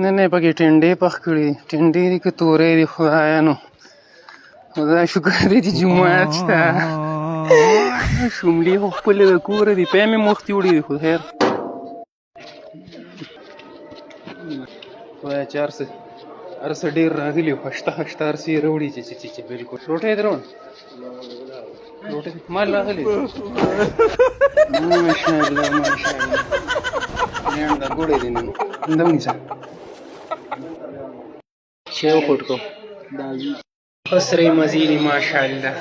نن یې پکې ټنډې پخ کړي دي. ټنډې دي که تورې دي خدایانو. خدای شکر دی چې جومات شته. شوملې خو خپلې د کوره دي. پی مې مختې وړي دي خو خیر خدای چې هر څه ډېر راغلي خو شته هر څه یې راوړي چې بلکل. روټۍ یې دروړه روټۍ مال راغلی ماشاءالله ماشاءالله. ینډه ګوړې دي نن همدا ونیسه چای وخوټ کو ښه سرې مزې دي ماشاءالله.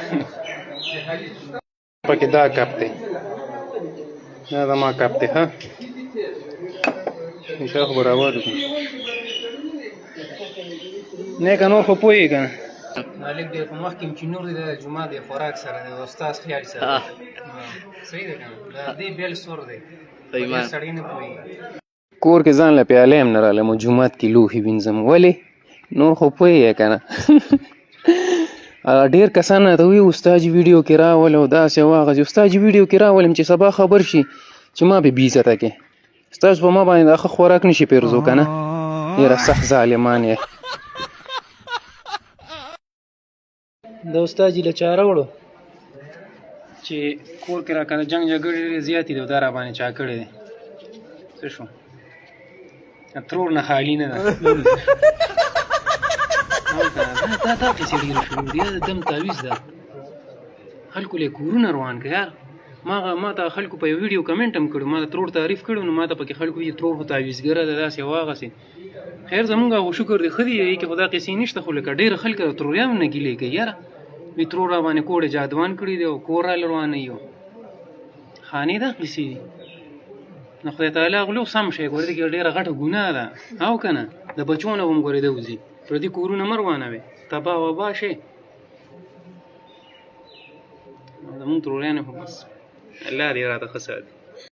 پکې دا کپ دی دا زما کپ دی ښه انشاء خو به راوالو کړو نیکه نور خو پوهېږي که نه مالک دی په مخکې چې نور دی د جومات د خوراک سره دی استاذ خیال سره صحیح دی که نه د دې بیل سور دی سړی نه پوهېږي. کور کې ځان له پیالې هم نه رالم جومات کې لوښي وینځم ولې نور خو پوهېږې که نه. ډېر کسان راته وایي استاد جي ویډیو کې راول او داسې واغسې. استاد جي ویډیو کې راولم چې سبا خبر شي چې ما به بې عزته کې ستاسو په ما باندې دا ښه خوراک نه شي پیرزو که نه. ډېره سخت ظالمان یې. د استاد جي له چا راوړو چې کور کې را کنه جنګ جګړې ډېرې زیاتې دي او دا را باندې چا کړی دی څه شو ترور نه خالي نه ده. دا قیسې ډېرې شروع دي د دم تعویض ده خلکو له کورونه روان که یار. ما ته خلکو په یو ویډیو کمنټ هم کړو ما د ترور تعریف کړو نو ما ته پکې خلکو وایي ترور خو تعویضګره ده داسې واغسې. خیر زمونږ خو شکر دی ښه دی کې خو دا قیسې نشته خو لکه ډېر خلک د تروریانو نه ګیلې کوي یاره وي ترور را باندې کوړې جادوان کړي دی او کور راله روانوي او خانې دا قیسې دي. نو خدای تعالی غلو سم شی ګورې دې کې ډېره غټه ګناه ده او که نه د بچو نه هم ګورې ده وځي پردي کورونه مه روانوې تباه وبا شي. زمونږ تروریانو خو بس الله دې راته ښه ساتي.